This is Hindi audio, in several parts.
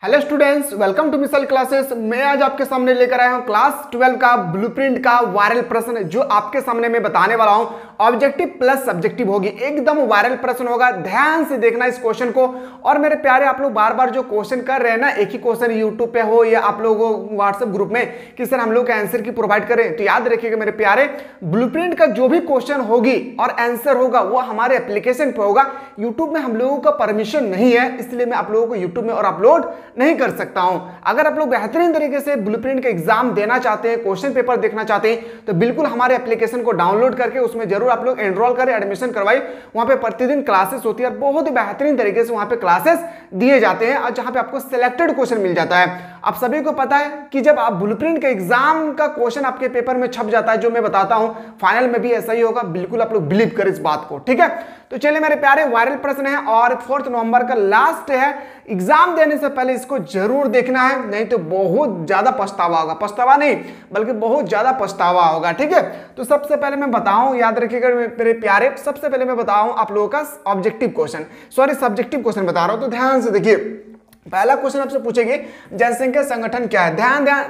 हेलो स्टूडेंट्स, वेलकम टू मिसल क्लासेस। मैं आज आपके सामने लेकर आया हूं क्लास 12 का ब्लूप्रिंट का वायरल प्रश्न, जो आपके सामने मैं बताने वाला हूं। ऑब्जेक्टिव प्लस सब्जेक्टिव होगी, एकदम वायरल प्रश्न होगा। ध्यान से देखना इस क्वेश्चन को। और मेरे प्यारे, आप लोग बार बार जो क्वेश्चन कर रहे हैं ना, एक ही क्वेश्चन यूट्यूब पे हो या आप लोगों व्हाट्सएप ग्रुप में कि सर हम लोग आंसर की प्रोवाइड करें, तो याद रखिएगा मेरे प्यारे, ब्लूप्रिंट का जो भी क्वेश्चन होगी और आंसर होगा वो हमारे एप्लीकेशन पे होगा। यूट्यूब में हम लोगों का परमिशन नहीं है, इसलिए मैं आप लोगों को यूट्यूब में और अपलोड नहीं कर सकता हूं। अगर आप लोग बेहतरीन तरीके से ब्लूप्रिंट का एग्जाम देना चाहते हैं, क्वेश्चन पेपर देखना चाहते हैं, तो बिल्कुल हमारे एप्लीकेशन को डाउनलोड करके उसमें जरूर आप लोग एनरोल करें, एडमिशन करवाइए। वहां पे प्रतिदिन क्लासेस होती है और बहुत ही बेहतरीन तरीके से वहां पे क्लासेस दिए जाते हैं, और जहां पे आपको सिलेक्टेड क्वेश्चन मिल जाता है। आप सभी को पता है कि जब आप ब्लूप्रिंट के एग्जाम का क्वेश्चन आपके पेपर में छप जाता है, जो मैं बताता हूं, फाइनल में भी ऐसा ही होगा। बिल्कुल आप लोग बिलीव करें इस बात को, ठीक है। तो चलिए मेरे प्यारे, वायरल प्रश्न है और 4 नवंबर का लास्ट है। एग्जाम देने से पहले इसको जरूर देखना है, नहीं तो बहुत ज्यादा पछतावा होगा। पछतावा नहीं बल्कि बहुत ज्यादा पछतावा होगा, ठीक है। तो सबसे पहले मैं बताऊं, याद रखिएगा मेरे प्यारे, सबसे पहले मैं बताऊं आप लोगों का objective question, sorry subjective question बता रहा हूं। तो ध्यान से देखिए, पहला क्वेश्चन आपसे पूछेंगे जनसंख्या संगठन क्या है।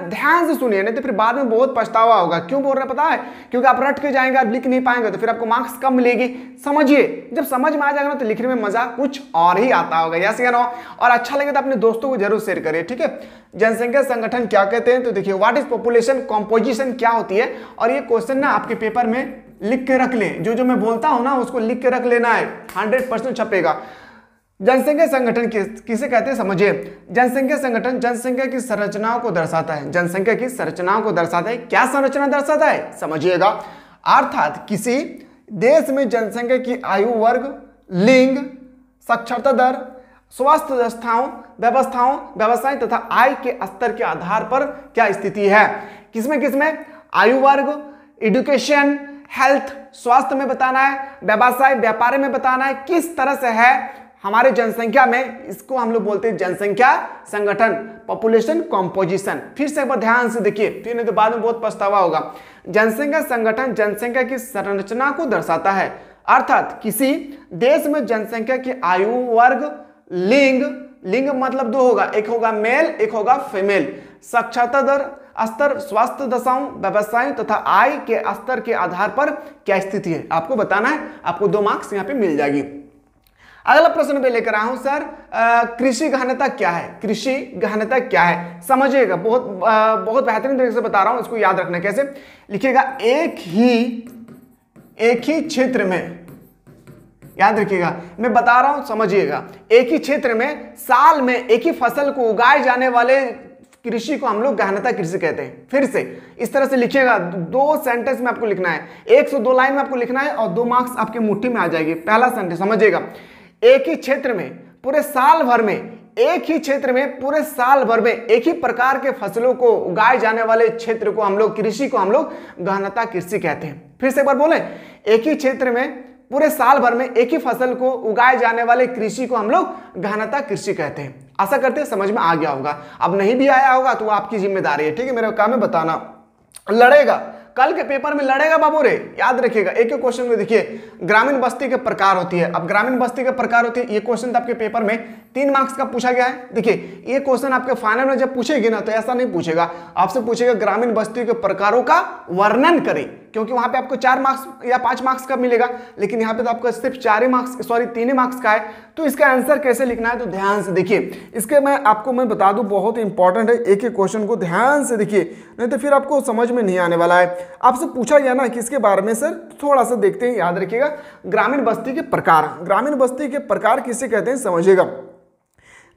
ध्यान से सुनिए, नहीं तो फिर बाद में बहुत पछतावा होगा। क्यों बोल रहा पता है? क्योंकि आप रट के जाएंगे, आप लिख नहीं पाएंगे, तो फिर आपको मार्क्स कम मिलेगी। समझिए, जब समझ में आ जाएगा ना, तो लिखने में मजा कुछ और ही आता होगा। यस या नो? और अच्छा लगे तो अपने दोस्तों को जरूर शेयर करिए, ठीक है। जनसंख्या संगठन क्या कहते हैं? तो देखिए, व्हाट इज पॉपुलेशन कॉम्पोजिशन क्या होती है। और ये क्वेश्चन ना आपके पेपर में लिख के रख ले, जो मैं बोलता हूं ना उसको लिख के रख लेना है, 100% छपेगा। जनसंख्या संगठन किसे कहते हैं, समझिए। जनसंख्या संगठन जनसंख्या की संरचनाओं को दर्शाता है। जनसंख्या की संरचनाओं को दर्शाता है। क्या संरचना दर्शाता है, समझिएगा। अर्थात किसी देश में जनसंख्या की आयु वर्ग, लिंग, साक्षरता दर, स्वास्थ्य व्यवस्थाओं व्यवसाय तथा आय के स्तर के आधार पर क्या स्थिति है। किसमें आयु वर्ग, एजुकेशन, हेल्थ, स्वास्थ्य में बताना है, व्यवसाय व्यापार में बताना है, किस तरह से है हमारे जनसंख्या में। इसको हम लोग बोलते हैं जनसंख्या संगठन, पॉपुलेशन कॉम्पोजिशन। फिर से एक बार ध्यान से देखिए, फिर नहीं तो बाद में बहुत पछतावा होगा। जनसंख्या संगठन जनसंख्या की संरचना को दर्शाता है। अर्थात किसी देश में जनसंख्या की आयु वर्ग, लिंग मतलब 2 होगा, एक होगा मेल, एक होगा फीमेल, साक्षरता दर, स्तर, स्वास्थ्य दशाओं, व्यवसाय तथा आय के स्तर के आधार पर क्या स्थिति है, आपको बताना है। आपको 2 मार्क्स यहाँ पे मिल जाएगी। अगला प्रश्न पे लेकर आया हूं सर, कृषि गहनता क्या है। कृषि गहनता क्या है, समझिएगा। बहुत बेहतरीन तरीके से बता रहा हूं, इसको याद रखना। कैसे लिखिएगा? एक ही क्षेत्र में, याद रखिएगा मैं बता रहा हूं, समझिएगा। एक ही क्षेत्र में साल में एक ही फसल को उगाए जाने वाले कृषि को हम लोग गहनता कृषि कहते हैं। फिर से इस तरह से लिखिएगा, 2 सेंटेंस में आपको लिखना है, 102 लाइन में आपको लिखना है, और 2 मार्क्स आपके मुट्ठी में आ जाएगी। पहला सेंटेंस समझिएगा, एक ही क्षेत्र में पूरे साल भर में, एक ही क्षेत्र में पूरे साल भर में एक ही प्रकार के फसलों को उगाए जाने वाले क्षेत्र को हम लोग, कृषि को हम लोग गहनता कृषि कहते हैं। फिर से एक बार बोले, एक ही क्षेत्र में पूरे साल भर में एक ही फसल को उगाए जाने वाले कृषि को हम लोग गहनता कृषि कहते हैं। आशा करते हैं समझ में आ गया होगा। अब नहीं भी आया होगा तो आपकी जिम्मेदारी है, ठीक है। मेरा काम है बताना। लड़ेगा, कल के पेपर में लड़ेगा बाबू रे, याद रखिएगा। एक एक क्वेश्चन में देखिए, ग्रामीण बस्ती के प्रकार होती है। अब ग्रामीण बस्ती के प्रकार होती है, ये क्वेश्चन आपके पेपर में 3 मार्क्स का पूछा गया है। देखिए, ये क्वेश्चन आपके फाइनल में जब पूछेगी ना, तो ऐसा नहीं पूछेगा, आपसे पूछेगा ग्रामीण बस्ती के प्रकारों का वर्णन करें, क्योंकि वहां पे आपको 4 मार्क्स या 5 मार्क्स का मिलेगा, लेकिन यहाँ पे तो आपको सिर्फ 4 ही मार्क्स, सॉरी 3 ही मार्क्स का है। तो इसका आंसर कैसे लिखना है, तो ध्यान से देखिए। इसके मैं आपको बता दूं, बहुत इंपॉर्टेंट है, एक एक क्वेश्चन को ध्यान से देखिए, नहीं तो फिर आपको समझ में नहीं आने वाला है। आपसे पूछा गया ना किसके बारे में सर, थोड़ा सा देखते हैं, याद रखिएगा। ग्रामीण बस्ती के प्रकार, ग्रामीण बस्ती के प्रकार किसे कहते हैं, समझिएगा।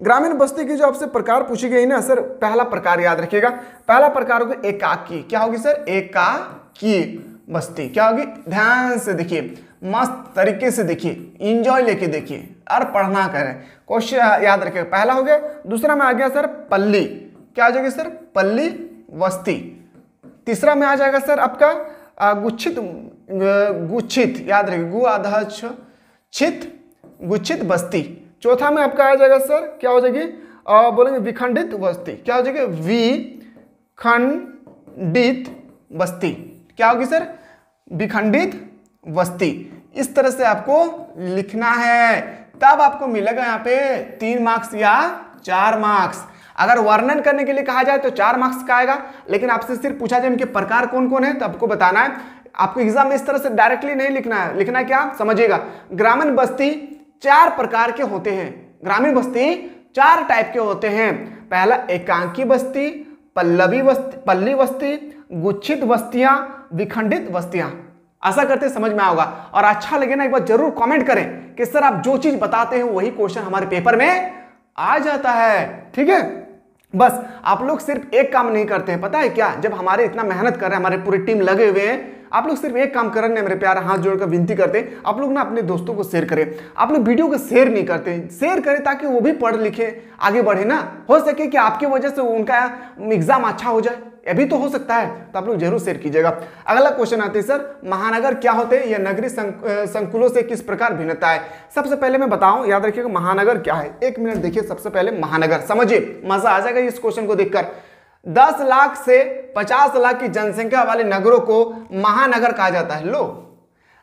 ग्रामीण बस्ती की जो आपसे प्रकार पूछी गई ना सर, पहला प्रकार याद रखिएगा, पहला प्रकार होगा एकाकी। क्या होगी सर? एकाकी बस्ती। क्या होगी? ध्यान से देखिए, मस्त तरीके से देखिए, इंजॉय लेके देखिए और पढ़ना करें। क्वेश्चन याद रखिएगा, पहला हो गया। दूसरा में आ गया सर पल्ली, क्या आ जाएगा सर? पल्ली बस्ती। तीसरा में आ जाएगा सर आपका गुच्छित, याद रखिए, गु आधा छित, गुच्छित बस्ती। चौथा में आपका आ जाएगा सर, क्या हो जाएगी? बोलेंगे विखंडित बस्ती। क्या हो जाएगी? विखंडित बस्ती। क्या होगी सर? विखंडित बस्ती। इस तरह से आपको लिखना है, तब आपको मिलेगा यहाँ पे 3 मार्क्स या 4 मार्क्स। अगर वर्णन करने के लिए कहा जाए तो 4 मार्क्स का आएगा, लेकिन आपसे सिर्फ पूछा जाए इनके प्रकार कौन कौन है तो आपको बताना है। आपको एग्जाम में इस तरह से डायरेक्टली नहीं लिखना है, लिखना है क्या समझिएगा। ग्रामीण बस्ती 4 प्रकार के होते हैं, ग्रामीण बस्ती 4 टाइप के होते हैं। पहला एकांकी बस्ती, पल्ली बस्ती, गुच्छित बस्तियां, विखंडित बस्तियां। आशा करते समझ में आएगा, और अच्छा लगे ना एक बार जरूर कमेंट करें कि सर आप जो चीज बताते हैं वही क्वेश्चन हमारे पेपर में आ जाता है। ठीक है, बस आप लोग सिर्फ एक काम नहीं करते हैं, पता है क्या, जब हमारे इतना मेहनत कर रहे हैं, हमारे पूरी टीम लगे हुए हैं, आप लोग सिर्फ एक काम कर रहे हैं मेरे प्यार, हाथ जोड़कर विनती करते हैं आप लोग ना अपने दोस्तों को शेयर करें। आप लोग वीडियो को शेयर नहीं करते, शेयर करें ताकि वो भी पढ़ लिखे आगे बढ़े ना, हो सके कि आपकी वजह से उनका एग्जाम अच्छा हो जाए, अभी तो हो सकता है, तो आप लोग जरूर शेयर कीजिएगा। अगला क्वेश्चन आते हैं सर, महानगर क्या होते हैं, यह नगरीय संकुलों से किस प्रकार भिन्नता है। सबसे पहले मैं बताऊं, याद रखिएगा महानगर क्या है। 1 मिनट देखिए, सबसे पहले महानगर समझिए, मजा आ जाएगा इस क्वेश्चन को देखकर। 10 लाख से 50 लाख की जनसंख्या वाले नगरों को महानगर कहा जाता है। लो,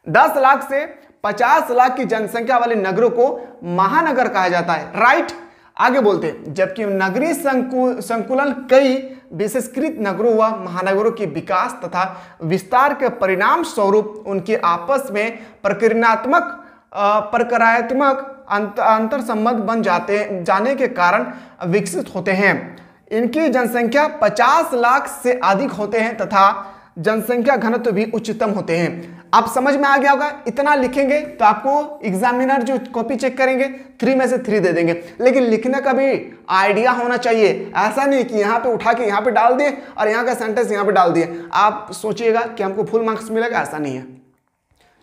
10 लाख से 50 लाख की जनसंख्या वाले नगरों को महानगर कहा जाता है, राइट। आगे बोलते हैं, जबकि नगरीय संकुलन कई विशेषकृत नगरों व महानगरों के विकास तथा विस्तार के परिणाम स्वरूप उनके आपस में प्रक्रियात्मक अंतर संबंध बन जाने के कारण विकसित होते हैं। इनकी जनसंख्या 50 लाख से अधिक होते हैं तथा जनसंख्या घनत्व भी उच्चतम होते हैं। आप समझ में आ गया होगा, इतना लिखेंगे तो आपको एग्जामिनर जो कॉपी चेक करेंगे 3 में से 3 दे देंगे, लेकिन लिखने का भी आइडिया होना चाहिए। ऐसा नहीं कि यहाँ पे उठा के यहाँ पे डाल दिए और यहाँ का सेंटेंस यहाँ पे डाल दिए, आप सोचिएगा कि हमको फुल मार्क्स मिलेगा, ऐसा नहीं है।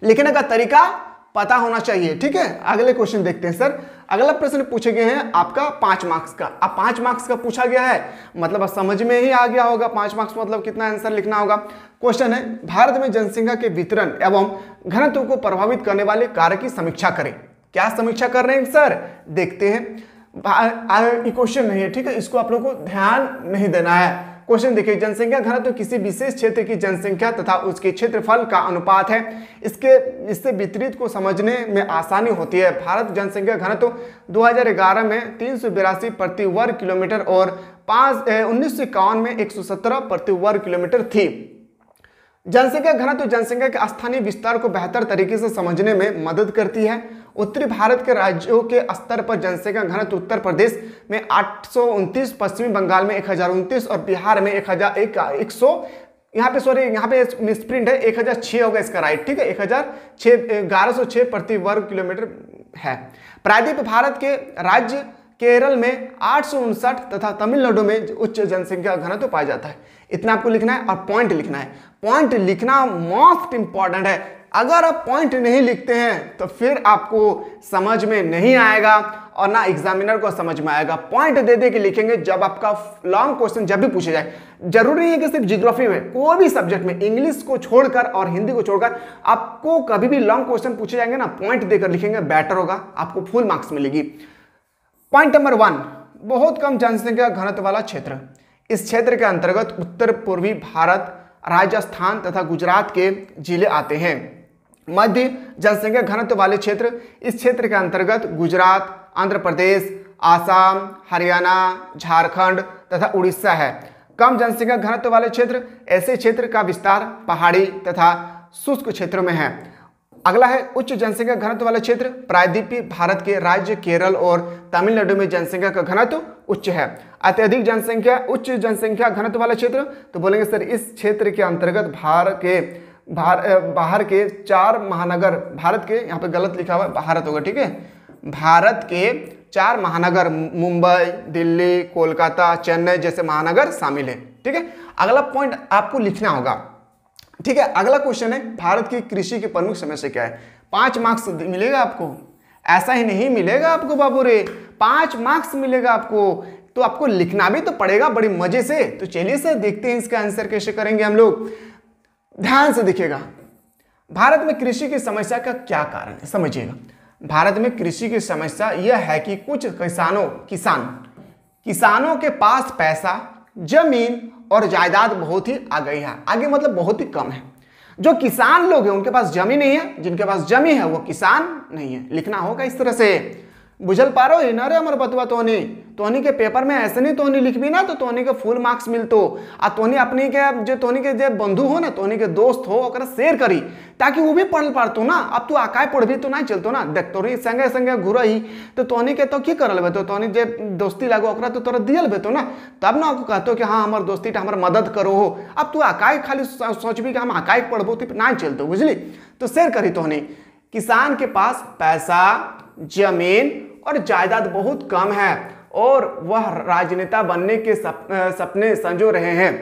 लिखने का तरीका पता होना चाहिए। ठीक है, अगले क्वेश्चन देखते हैं सर। अगला प्रश्न पूछे गए हैं आपका 5 मार्क्स का। अब 5 मार्क्स का पूछा गया है, मतलब समझ में ही आ गया होगा 5 मार्क्स मतलब कितना आंसर लिखना होगा। क्वेश्चन है, भारत में जनसंख्या के वितरण एवं घनत्व को प्रभावित करने वाले कारक की समीक्षा करें। क्या समीक्षा कर रहे हैं सर, देखते हैं। क्वेश्चन नहीं है, ठीक है, इसको आप लोगों को ध्यान नहीं देना है। क्वेश्चन देखिए, जनसंख्या घनत्व किसी विशेष क्षेत्र की जनसंख्या तथा उसके क्षेत्रफल का अनुपात है। इससे विपरीत को समझने में आसानी होती है। भारत जनसंख्या घनत्व 2011 में 382 प्रति वर्ग किलोमीटर और 1951 में 117 प्रति वर्ग किलोमीटर थी। जनसंख्या घनत्व जनसंख्या के स्थानीय विस्तार को बेहतर तरीके से समझने में मदद करती है। उत्तरी भारत के राज्यों के स्तर पर जनसंख्या घनत्व उत्तर प्रदेश में 829, पश्चिमी बंगाल में 1029 और बिहार में 1100, यहाँ पे मिसप्रिंट है, 1006 होगा इसका राइट। ठीक है, 1106 प्रति वर्ग किलोमीटर है। प्रायद्वीप भारत के राज्य केरल में 859 तथा तमिलनाडु में उच्च जनसंख्या घनत्व पाया जाता है। इतना आपको लिखना है और पॉइंट लिखना है। पॉइंट लिखना मोस्ट इंपॉर्टेंट है। अगर आप पॉइंट नहीं लिखते हैं तो फिर आपको समझ में नहीं आएगा और ना एग्जामिनर को समझ में आएगा। पॉइंट दे दे के लिखेंगे जब आपका लॉन्ग क्वेश्चन जब भी पूछे जाए। जरूरी नहीं है कि सिर्फ ज्योग्राफी में, कोई भी सब्जेक्ट में, इंग्लिश को छोड़कर और हिंदी को छोड़कर आपको कभी भी लॉन्ग क्वेश्चन पूछे जाएंगे ना, पॉइंट देकर लिखेंगे, बेटर होगा, आपको फुल मार्क्स मिलेगी। पॉइंट नंबर 1, बहुत कम जनसंख्या घनत्व वाला क्षेत्र। इस क्षेत्र के अंतर्गत उत्तर पूर्वी भारत, राजस्थान तथा गुजरात के जिले आते हैं। मध्य जनसंख्या घनत्व वाले क्षेत्र, इस क्षेत्र के अंतर्गत गुजरात, आंध्र प्रदेश, आसाम, हरियाणा, झारखंड तथा उड़ीसा है। कम जनसंख्या घनत्व वाले क्षेत्र, ऐसे क्षेत्र का विस्तार पहाड़ी तथा शुष्क क्षेत्रों में है। अगला है उच्च जनसंख्या घनत्व वाला क्षेत्र, प्रायद्वीपीय भारत के राज्य केरल और तमिलनाडु में जनसंख्या का घनत्व उच्च है। अत्यधिक जनसंख्या, उच्च जनसंख्या घनत्व वाला क्षेत्र, तो बोलेंगे सर इस क्षेत्र के अंतर्गत बाहर के 4 महानगर, भारत के, यहाँ पे गलत लिखा हुआ है, भारत होगा, ठीक है, भारत के 4 महानगर मुंबई, दिल्ली, कोलकाता, चेन्नई जैसे महानगर शामिल है। ठीक है, अगला पॉइंट आपको लिखना होगा। ठीक है, अगला क्वेश्चन है, भारत की कृषि की प्रमुख समस्या क्या है। 5 मार्क्स मिलेगा आपको, ऐसा ही नहीं मिलेगा आपको बाबू रे, 5 मार्क्स मिलेगा आपको, तो आपको लिखना भी तो पड़ेगा बड़ी मजे से। तो चलिए सर देखते हैं इसका आंसर कैसे करेंगे हम लोग। ध्यान से देखिएगा, भारत में कृषि की समस्या का क्या कारण है, समझिएगा। भारत में कृषि की समस्या यह है कि कुछ किसानों के पास पैसा, जमीन और जायदाद बहुत ही आ गई है। आगे मतलब बहुत ही कम है। जो किसान लोग हैं उनके पास जमीन नहीं है, जिनके पास जमीन है वो किसान नहीं है। लिखना होगा इस तरह से, बुझल पारो ना रे हमारे बतवा तो नहीं। तोहनी के पेपर में ऐसे नहीं तोहनी लिख भी ना तो तोहनी के फुल मार्क्स मिलतो। आ तोहनी अपनी के जो तोहनी के जो बंधु हो ना, तोहनी के दोस्त हो, ओकरा शेयर करी ताकि वो भी पढ़ पारतो ना। अब तू आकाय पढ़ भी तो नहीं चलतो ना। देख तोहनी संगे संगे घुरही तो तोहनी के तो की करल बे, तो तोहनी जे दोस्ती लागो ओकरा तो तोरा दियल बे तो ना, तब ना कहतो कि हाँ हमर दोस्ती टा हमर मदद करो हो। अब तू आकाय खाली सोचबी कि हम आकाय पढ़बो तो नहीं चलतो, बुझली। तो शेयर करी तोहनी। किसान के पास पैसा, जमीन और जायदाद बहुत कम है और वह राजनेता बनने के सपने संजो रहे हैं।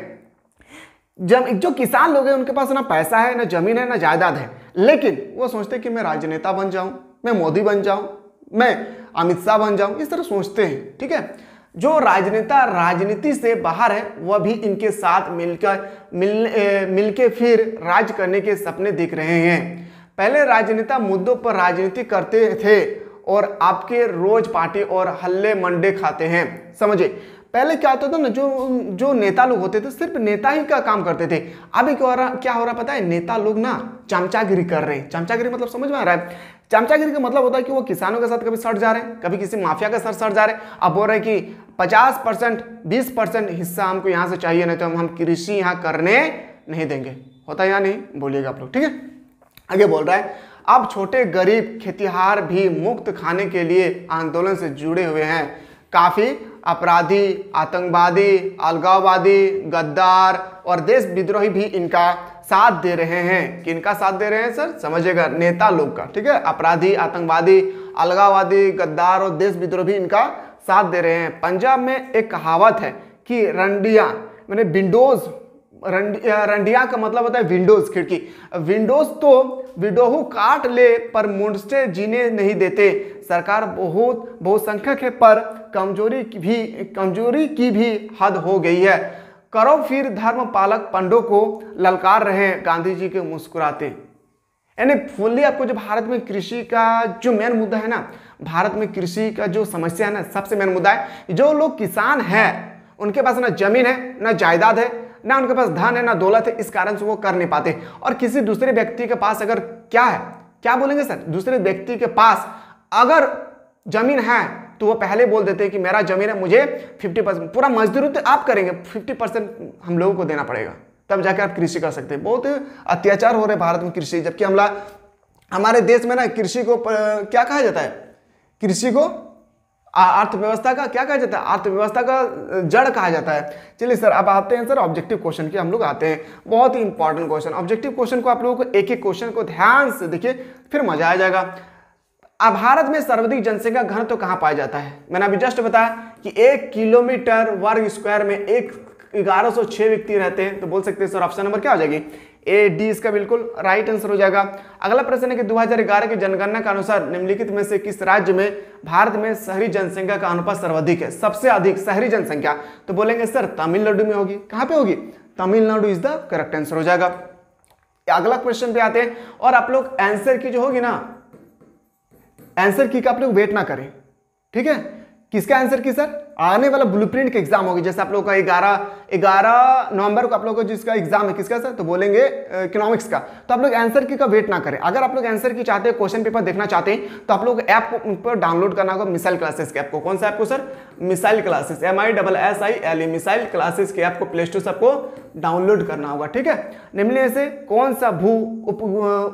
जब जो किसान लोग हैं उनके पास ना पैसा है, ना जमीन है, ना जायदाद है, लेकिन वो सोचते हैं कि मैं राजनेता बन जाऊं, मैं मोदी बन जाऊं, मैं अमित शाह बन जाऊं, इस तरह सोचते हैं। ठीक है, जो राजनेता राजनीति से बाहर है वह भी इनके साथ मिलके फिर राज करने के सपने देख रहे हैं। पहले राजनेता मुद्दों पर राजनीति करते थे और आपके रोज पार्टी और हल्ले मंडे खाते हैं। समझे, पहले क्या होता था ना, जो नेता लोग होते थे सिर्फ नेता ही का काम करते थे। अभी क्या हो रहा पता है, नेता लोग ना चमचागिरी कर रहे हैं। चमचागिरी मतलब समझ में आ रहा है? चमचागिरी का मतलब होता है कि वो किसानों के साथ कभी सट जा रहे हैं, कभी किसी माफिया के साथ सट जा रहे हैं। अब बोल रहे हैं कि 50% 20% हिस्सा हमको यहाँ से चाहिए, नहीं तो हम कृषि यहाँ करने नहीं देंगे। होता है या नहीं, बोलिएगा आप लोग। ठीक है, आगे बोल रहा है, अब छोटे गरीब खेतिहार भी मुक्त खाने के लिए आंदोलन से जुड़े हुए हैं। काफी अपराधी, आतंकवादी, अलगाववादी, गद्दार और देश विद्रोही भी इनका साथ दे रहे हैं। किनका साथ दे रहे हैं सर, समझिएगा, नेता लोग का। ठीक है, अपराधी, आतंकवादी, अलगाववादी, गद्दार और देश विद्रोही भी इनका साथ दे रहे हैं। पंजाब में एक कहावत है कि रंडिया मैंने विंडोज, रंडिया का मतलब होता है विंडोज, खिड़की। विंडोज तो विडोहू काट ले पर मुंड से जीने नहीं देते। सरकार बहुसंख्यक है पर कमजोरी की भी हद हो गई है। करो फिर धर्म पालक पंडों को ललकार रहे गांधी जी के मुस्कुराते। यानी फुल्ली आपको जो भारत में कृषि का जो मेन मुद्दा है ना, भारत में कृषि का जो समस्या है ना, सबसे मेन मुद्दा है जो लोग किसान हैं उनके पास ना जमीन है, ना जायदाद है, ना उनके पास धन है, ना दौलत है, इस कारण से वो कर नहीं पाते। और किसी दूसरे व्यक्ति के पास अगर क्या है, क्या बोलेंगे सर, दूसरे व्यक्ति के पास अगर जमीन है तो वो पहले बोल देते हैं कि मेरा जमीन है, मुझे 50% पूरा मजदूरी तो आप करेंगे, 50% हम लोगों को देना पड़ेगा, तब जाकर आप कृषि कर सकते हैं। बहुत अत्याचार हो रहे भारत में कृषि, जबकि हमारे देश में ना कृषि को क्या कहा जाता है, कृषि को अर्थव्यवस्था का क्या कहा जाता है, अर्थव्यवस्था का जड़ कहा जाता है। चलिए सर, अब आते हैं सर ऑब्जेक्टिव क्वेश्चन की हम लोग आते हैं। बहुत ही इंपॉर्टेंट क्वेश्चन, ऑब्जेक्टिव क्वेश्चन को आप लोगों को एक एक क्वेश्चन को ध्यान से देखिए, फिर मजा आ जाएगा। अब भारत में सर्वाधिक जनसंख्या घनत्व तो कहाँ पाया जाता है? मैंने अभी जस्ट बताया कि 1 किलोमीटर वर्ग स्क्वायर में 1106 व्यक्ति रहते हैं। तो बोल सकते हैं सर ऑप्शन नंबर क्या हो जाएगी, ए डी इसका बिल्कुल राइट आंसर हो जाएगा। अगला प्रश्न है कि 2011 की जनगणना के अनुसार निम्नलिखित में से किस राज्य में भारत में शहरी जनसंख्या का अनुपात सर्वाधिक है, सबसे अधिक शहरी जनसंख्या? तो बोलेंगे सर तमिलनाडु में होगी। कहां पे होगी? Tamil Nadu is the correct answer हो जाएगा। अगला क्वेश्चन पे आते हैं और आप लोग आंसर की जो होगी ना, आंसर की का आप लोग वेट ना करें, ठीक है। किसका आंसर की सर? आने वाला ब्लूप्रिंट का एग्जाम होगी, जैसे आप लोगों का 11 नवंबर को आप लोगों को जिसका एग्जाम है, किसका सर? तो बोलेंगे इकोनॉमिक्स का। तो आप लोग आंसर की का वेट ना करें। अगर आप लोग आंसर की चाहते हैं, क्वेश्चन पेपर देखना चाहते हैं, तो आप लोग ऐप को पर डाउनलोड करना होगा, मिसाइल क्लासेस के ऐप को। कौन सा ऐप को sir? Missile classes, MISSILE missile classes के ऐप को प्ले स्टोर से आपको डाउनलोड करना होगा, ठीक है। निम्न में से कौन सा भू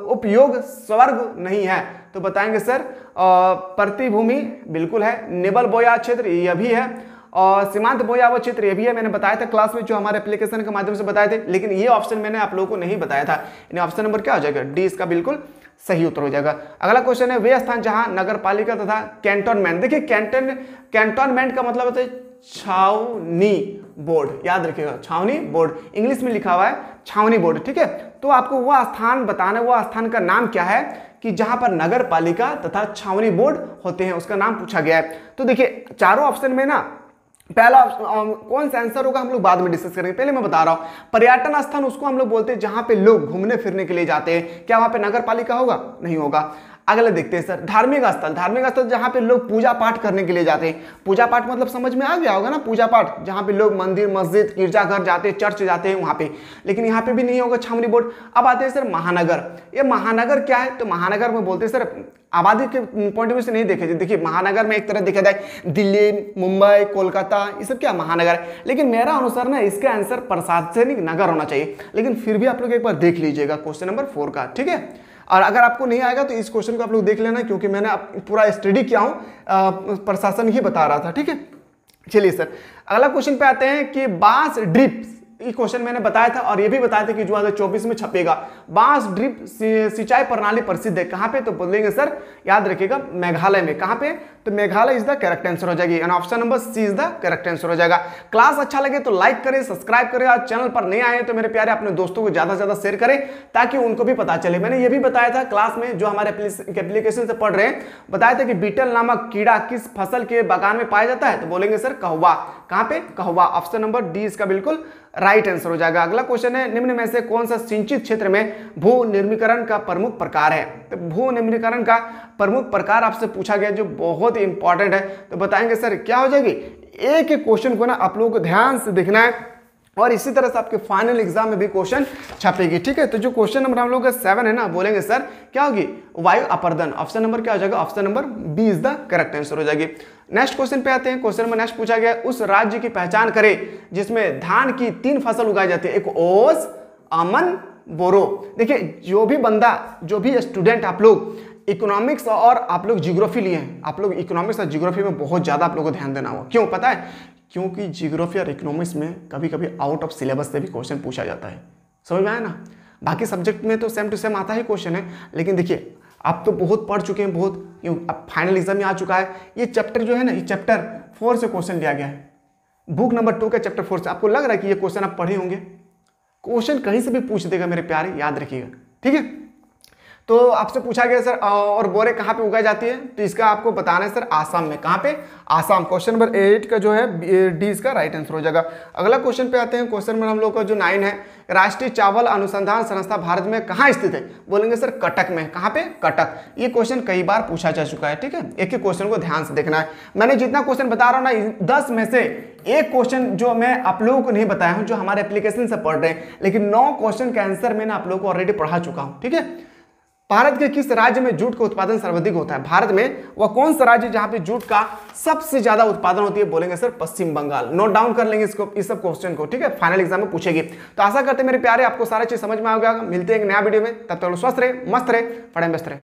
उपयोग स्वर्ग नहीं है? तो बताएंगे सर प्रतिभूमि बिल्कुल है, निबल बोया क्षेत्र यह भी है, और सीमांत बोया क्षेत्र यह भी है। मैंने बताया था क्लास में, जो हमारे एप्लीकेशन के माध्यम से बताए थे, लेकिन ये ऑप्शन मैंने आप लोगों को नहीं बताया था। यानी ऑप्शन नंबर क्या हो जाएगा? डी इसका बिल्कुल सही उत्तर हो जाएगा। अगला क्वेश्चन है, वे स्थान जहां नगर पालिका तथा कैंटोनमेंट, देखिए कैंटोनमेंट का मतलब होता है छावनी बोर्ड, याद रखिएगा, छावनी बोर्ड इंग्लिश में लिखा हुआ है छावनी बोर्ड, ठीक है। तो आपको वह स्थान बताना, वह स्थान का नाम क्या है कि जहां पर नगर पालिका तथा छावनी बोर्ड होते हैं, उसका नाम पूछा गया है। तो देखिए चारों ऑप्शन में ना पहला कौन सा आंसर होगा हम लोग बाद में डिस्कस करेंगे, पहले मैं बता रहा हूं। पर्यटन स्थान उसको हम लोग बोलते हैं जहां पे लोग घूमने फिरने के लिए जाते हैं। क्या वहां पे नगर पालिका होगा? नहीं होगा। अगले देखते हैं सर, धार्मिक स्थल जहां पे लोग पूजा पाठ करने के लिए जाते हैं। पूजा पाठ मतलब समझ में आ गया होगा ना, पूजा पाठ जहां पे लोग मंदिर मस्जिद गिरजाघर जाते हैं, चर्च जाते हैं वहां पे, लेकिन यहाँ पे भी नहीं होगा छावनी बोर्ड। अब आते हैं सर महानगर। ये महानगर क्या है? तो महानगर में बोलते हैं सर आबादी के पॉइंट ऑफ व्यू से नहीं देखे। देखिए महानगर में एक तरह देखा जाए दिल्ली, मुंबई, कोलकाता, ये सब क्या महानगर है, लेकिन मेरा अनुसार ना इसका आंसर प्रशासनिक नगर होना चाहिए। लेकिन फिर भी आप लोग एक बार देख लीजिएगा क्वेश्चन नंबर 4 का, ठीक है। और अगर आपको नहीं आएगा तो इस क्वेश्चन को आप लोग देख लेना, क्योंकि मैंने पूरा स्टडी किया हूँ, प्रशासन ही बता रहा था, ठीक है। चलिए सर अगला क्वेश्चन पे आते हैं कि बांस ड्रिप, ये क्वेश्चन मैंने बताया था और ये भी बताया था कि 2024 में छपेगा। बांस ड्रिप सिंचाई प्रणाली प्रसिद्ध है कहाँ पे, तो बोलेंगे सर याद रखिएगा मेघालय में। कहाँ पे, तो Meghalaya is the correct answer हो जाएगी, and option number C is the correct answer हो जाएगा। क्लास अच्छा लगे तो लाइक करें, सब्सक्राइब करें, और चैनल पर नए आए तो मेरे प्यारे अपने दोस्तों को ज्यादा से ज्यादा शेयर करें ताकि उनको भी पता चले। मैंने ये भी बताया था क्लास में, जो हमारे एप्लीकेशन से पढ़ रहे हैं, बताया था कि बीटल नामक कीड़ा किस फसल के बागान में पाया जाता है, तो बोलेंगे सर कहवा। कहाँ पे, कहवा। ऑप्शन नंबर डी इसका बिल्कुल राइट आंसर हो जाएगा। अगला क्वेश्चन है निम्न में से कौन सा सिंचित क्षेत्र में भू निर्मीकरण का प्रमुख प्रकार है, तो भू निर्मीकरण का प्रमुख प्रकार आपसे पूछा गया जो बहुत ही इंपॉर्टेंट है, तो बताएंगे सर क्या हो जाएगी। एक एक क्वेश्चन को ना आप लोगों को ध्यान से देखना है और इसी तरह से आपके फाइनल एग्जाम में भी क्वेश्चन छपेगी, ठीक है। तो जो क्वेश्चन नंबर हम लोग का 7 है ना, बोलेंगे सर क्या होगी, वायु अपर्दन। ऑप्शन नंबर क्या हो जाएगा, option number B is the correct answer हो जाएगी। नेक्स्ट क्वेश्चन पे आते हैं। क्वेश्चन नंबर नेक्स्ट पूछा गया उस राज्य की पहचान करें जिसमें धान की 3 फसल उगाई जाती है, एक ओस, अमन, बोरो। देखिए जो भी बंदा, जो भी स्टूडेंट आप लोग इकोनॉमिक्स और आप लोग जियोग्राफी लिए हैं, आप लोग इकोनॉमिक्स और जियोग्राफी में बहुत ज्यादा आप लोगों को ध्यान देना होगा। क्यों पता है, क्योंकि जियोग्राफी और इकोनॉमिक्स में कभी कभी आउट ऑफ सिलेबस से भी क्वेश्चन पूछा जाता है, समझ में आया ना। बाकी सब्जेक्ट में तो सेम टू सेम आता ही क्वेश्चन है, लेकिन देखिए आप तो बहुत पढ़ चुके हैं, बहुत, क्यों अब फाइनल एग्जाम में आ चुका है। ये चैप्टर जो है ना, ये चैप्टर 4 से क्वेश्चन लिया गया है, बुक नंबर 2 के चैप्टर 4 से। आपको लग रहा है कि ये क्वेश्चन आप पढ़े होंगे, क्वेश्चन कहीं से भी पूछ देगा मेरे प्यारे, याद रखिएगा, ठीक है। तो आपसे पूछा गया सर और बोरे कहाँ पे उगाई जाती है, तो इसका आपको बताना है सर आसाम में। कहाँ पे, आसाम। क्वेश्चन नंबर 8 का जो है डी इसका राइट आंसर हो जाएगा। अगला क्वेश्चन पे आते हैं। क्वेश्चन नंबर हम लोग का जो 9 है, राष्ट्रीय चावल अनुसंधान संस्था भारत में कहाँ स्थित है, बोलेंगे सर कटक में। कहाँ पे, कटक। ये क्वेश्चन कई बार पूछा जा चुका है, ठीक है। एक एक क्वेश्चन को ध्यान से देखना है। मैंने जितना क्वेश्चन बता रहा हूँ ना, 10 में से एक क्वेश्चन जो मैं आप लोगों को नहीं बताया हूँ, जो हमारे एप्लीकेशन से पढ़ रहे हैं, लेकिन 9 क्वेश्चन का आंसर मैंने आप लोगों को ऑलरेडी पढ़ा चुका हूँ, ठीक है। भारत के किस राज्य में जूट का उत्पादन सर्वाधिक होता है, भारत में वह कौन सा राज्य जहां पे जूट का सबसे ज्यादा उत्पादन होती है, बोलेंगे सर पश्चिम बंगाल। नोट डाउन कर लेंगे इसको, इस सब क्वेश्चन को, ठीक है, फाइनल एग्जाम में पूछेगी। तो आशा करते हैं मेरे प्यारे आपको सारा चीज समझ में आ गया। मिलते हैं एक नया वीडियो में, तब तक स्वस्थ रहे, मस्त रहे, पढ़े व्यस्त रहे।